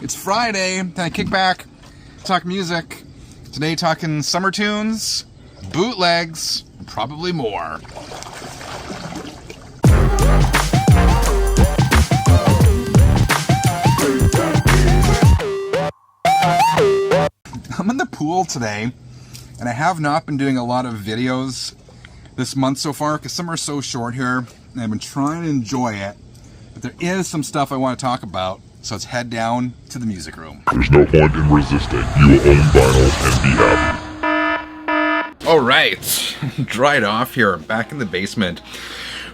It's Friday, then I kick back, talk music. Today talking summer tunes, bootlegs, and probably more. I'm in the pool today, and I have not been doing a lot of videos this month so far because summer is so short here, and I've been trying to enjoy it. But there is some stuff I want to talk about, so let's head down to the music room. There's no point in resisting. You will own vinyl and be happy. All right, dried off here, back in the basement.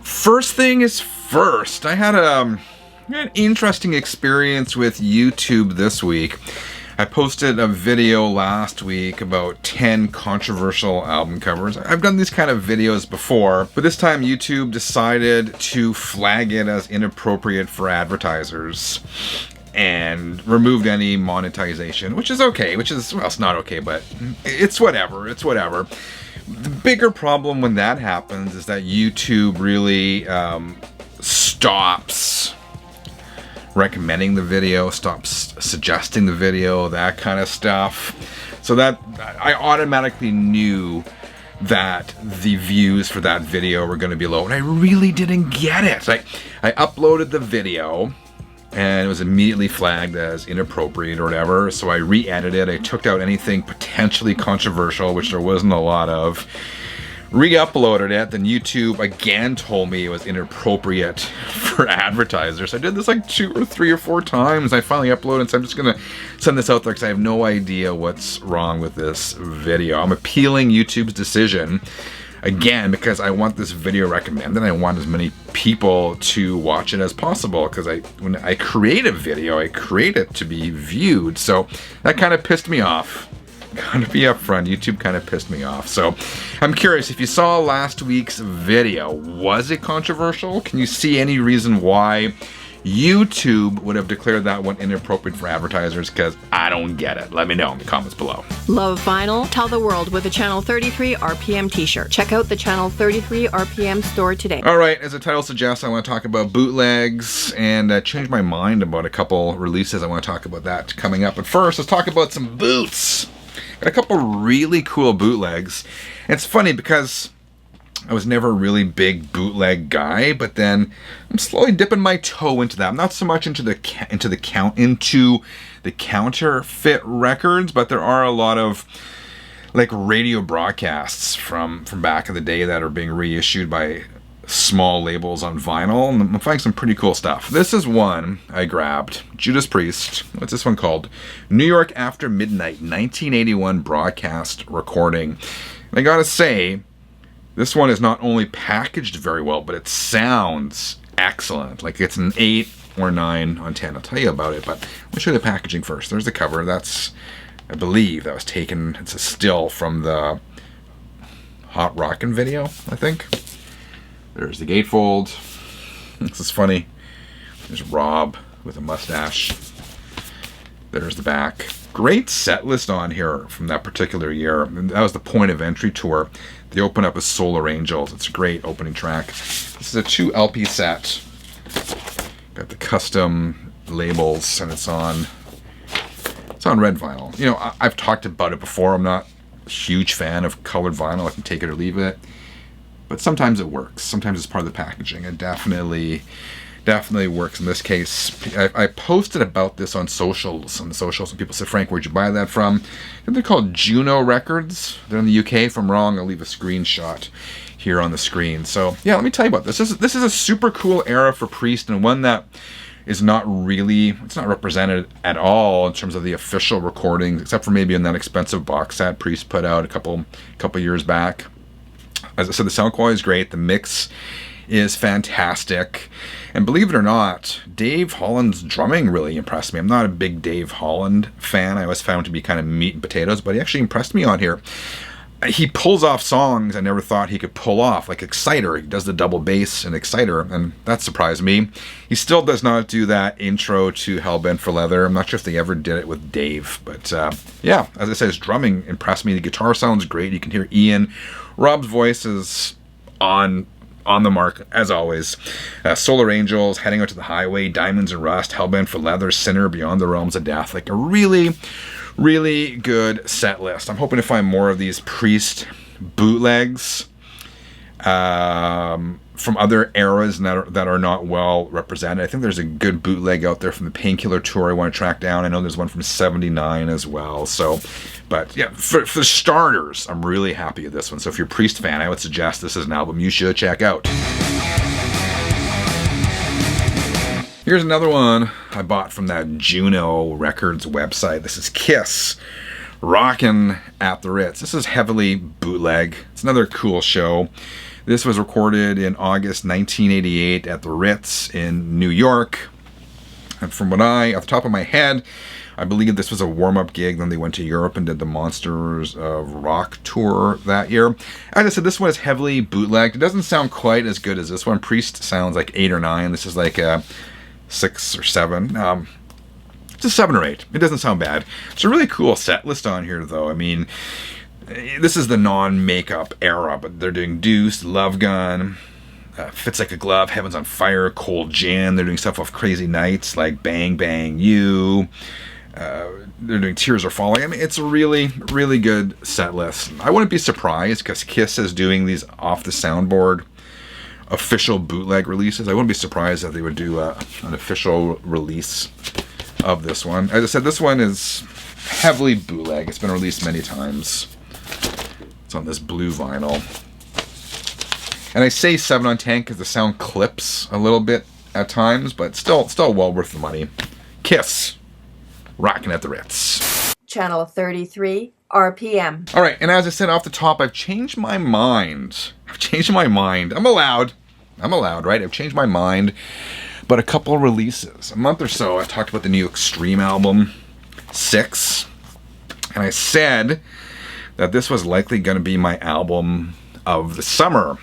First thing is first, I had an interesting experience with YouTube this week. I posted a video last week about 10 controversial album covers. I've done these kind of videos before, but this time YouTube decided to flag it as inappropriate for advertisers and removed any monetization, which is okay, well, it's not okay, but it's whatever, The bigger problem when that happens is that YouTube really stops recommending the video, stops suggesting the video, that kind of stuff. So that I automatically knew that the views for that video were going to be low, and I really didn't get it. I uploaded the video and it was immediately flagged as inappropriate or whatever, so I re-edited it. I took out anything potentially controversial, which there wasn't a lot of, re-uploaded it, then YouTube again told me it was inappropriate for advertisers. I did this like 2 or 3 or 4 times. I finally uploaded, so I'm just gonna send this out there because I have no idea what's wrong with this video. I'm appealing YouTube's decision again because I want this video recommended. I want as many people to watch it as possible because when I create a video, I create it to be viewed. So that kind of pissed me off. Gotta be upfront, YouTube kind of pissed me off. So I'm curious, if you saw last week's video, was it controversial? Can you see any reason why YouTube would have declared that one inappropriate for advertisers? Because I don't get it. Let me know in the comments below. Love vinyl? Tell the world with a Channel 33 RPM t-shirt. Check out the Channel 33 RPM store today. All right, as the title suggests, I want to talk about bootlegs and change my mind about a couple releases. I want to talk about that coming up. But first, let's talk about some boots. Got a couple really cool bootlegs. And it's funny because I was never a really big bootleg guy, but then I'm slowly dipping my toe into that. I'm not so much into the counterfeit records, but there are a lot of like radio broadcasts from back in the day that are being reissued by small labels on vinyl, and I'm finding some pretty cool stuff. This is one I grabbed, Judas Priest. What's this one called? New York After Midnight, 1981 broadcast recording. And I gotta say, this one is not only packaged very well, but it sounds excellent. Like it's an 8 or 9 on 10. I'll tell you about it, but let me show you the packaging first. There's the cover. That's, I believe that was taken, it's a still from the Hot Rockin' video, I think. There's the gatefold. This is funny. There's Rob with a mustache. There's the back. Great set list on here from that particular year. And that was the Point of Entry tour. They open up as Solar Angels. It's a great opening track. This is a 2 LP set. Got the custom labels, and it's on red vinyl. You know, I've talked about it before. I'm not a huge fan of colored vinyl. I can take it or leave it. But sometimes it works. Sometimes it's part of the packaging. It definitely works in this case. I posted about this on socials. And people said, Frank, where'd you buy that from? And they're called Juno Records. They're in the UK. If I'm wrong, I'll leave a screenshot here on the screen. So yeah, let me tell you about this. This is a super cool era for Priest, and one that is not represented at all in terms of the official recordings, except for maybe in that expensive box set Priest put out a couple years back. As I said, the sound quality is great. The mix is fantastic. And believe it or not, Dave Holland's drumming really impressed me. I'm not a big Dave Holland fan. I always found him to be kind of meat and potatoes, but he actually impressed me on here. He pulls off songs I never thought he could pull off, like Exciter. He does the double bass in Exciter, and that surprised me. He still does not do that intro to Hellbent for Leather. I'm not sure if they ever did it with Dave, but yeah, as I said, his drumming impressed me. The guitar sounds great. You can hear Ian. Rob's voice is on on the mark, as always. Solar Angels, Heading Out to the Highway, Diamonds and Rust, Hellbent for Leather, Sinner, Beyond the Realms of Death. Like a really, really good set list. I'm hoping to find more of these Priest bootlegs from other eras that are not well represented. I think there's a good bootleg out there from the Painkiller tour I want to track down. I know there's one from '79 as well. So, but yeah, for starters, I'm really happy with this one. So if you're a Priest fan, I would suggest this is an album you should check out. Here's another one I bought from that Juno Records website. This is KISS, Rockin' at the Ritz. This is heavily bootleg. It's another cool show. This was recorded in August 1988 at the Ritz in New York. And from what off the top of my head, I believe this was a warm-up gig. Then they went to Europe and did the Monsters of Rock tour that year. As I said, this one is heavily bootlegged. It doesn't sound quite as good as this one. Priest sounds like 8 or 9. This is like a 6 or 7. It's a 7 or 8. It doesn't sound bad. It's a really cool set list on here, though. I mean, this is the non-makeup era, but they're doing Deuce, Love Gun, Fits Like a Glove, Heaven's on Fire, Cold Gin. They're doing stuff off Crazy Nights like Bang Bang You. They're doing Tears Are Falling. I mean, it's a really, really good set list. I wouldn't be surprised because KISS is doing these off the soundboard official bootleg releases. I wouldn't be surprised if they would do an official release of this one. As I said, this one is heavily bootleg. It's been released many times. It's on this blue vinyl. And I say 7 on 10 because the sound clips a little bit at times, but still well worth the money. KISS, Rockin' at the Ritz. Channel 33 RPM. All right, and as I said off the top, I've changed my mind. I'm allowed, right? I've changed my mind. But a couple of releases. A month or so, I talked about the new Extreme album, 6. And I said that this was likely going to be my album of the summer.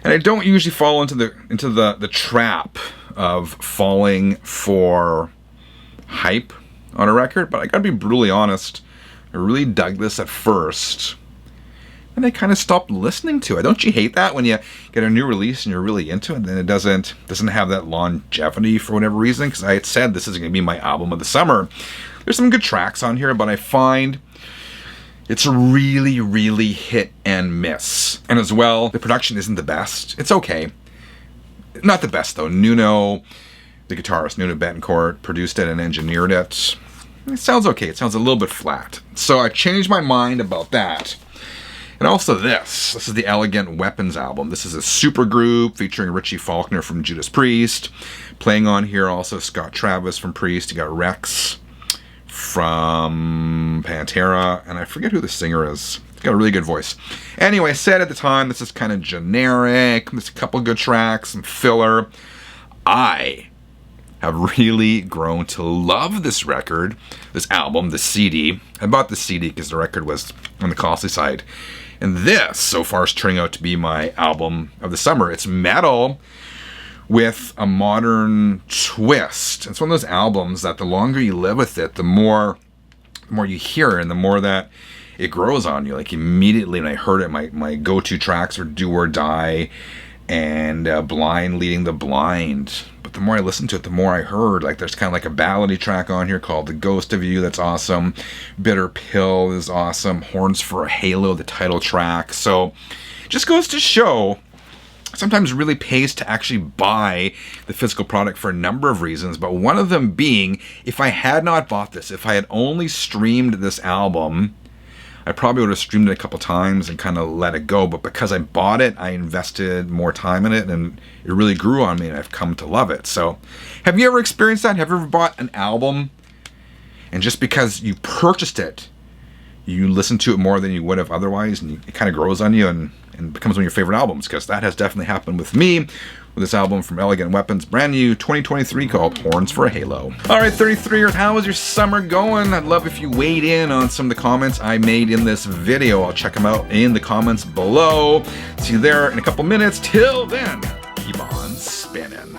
And I don't usually fall into the trap of falling for hype on a record, but I gotta be brutally honest, I really dug this at first, and I kind of stopped listening to it. Don't you hate that when you get a new release and you're really into it, and then it doesn't have that longevity for whatever reason? Because I had said this is going to be my album of the summer. There's some good tracks on here, but I find it's really, really hit and miss. And as well, the production isn't the best. It's okay. Not the best, though. Nuno, the guitarist, Nuno Betancourt, produced it and engineered it. It sounds okay. It sounds a little bit flat. So I changed my mind about that. And also this. This is the Elegant Weapons album. This is a super group featuring Richie Faulkner from Judas Priest. Playing on here also Scott Travis from Priest. You got Rex from Pantera, and I forget who the singer is. He's got a really good voice. Anyway, I said at the time, this is kind of generic. There's a couple good tracks, some filler. I have really grown to love this record, this album, the CD. I bought the CD because the record was on the costly side. And this, so far, is turning out to be my album of the summer. It's metal with a modern twist. It's one of those albums that the longer you live with it, the more you hear it, and the more that it grows on you. Like immediately when I heard it, my go-to tracks were Do or Die and Blind Leading the Blind. But the more I listened to it, the more I heard. Like there's kind of like a ballady track on here called The Ghost of You that's awesome. Bitter Pill is awesome. Horns for a Halo, the title track. So it just goes to show sometimes it really pays to actually buy the physical product for a number of reasons, but one of them being, if I had not bought this, if I had only streamed this album, I probably would have streamed it a couple times and kind of let it go, but because I bought it, I invested more time in it, and it really grew on me, and I've come to love it. So, have you ever experienced that? Have you ever bought an album, and just because you purchased it, you listen to it more than you would have otherwise, and it kind of grows on you, and becomes one of your favorite albums? Because that has definitely happened with me with this album from Elegant Weapons, brand new 2023, called Horns for a Halo. Alright, 33ers, how is your summer going? I'd love if you weighed in on some of the comments I made in this video. I'll check them out in the comments below. See you there in a couple minutes. Till then, keep on spinning.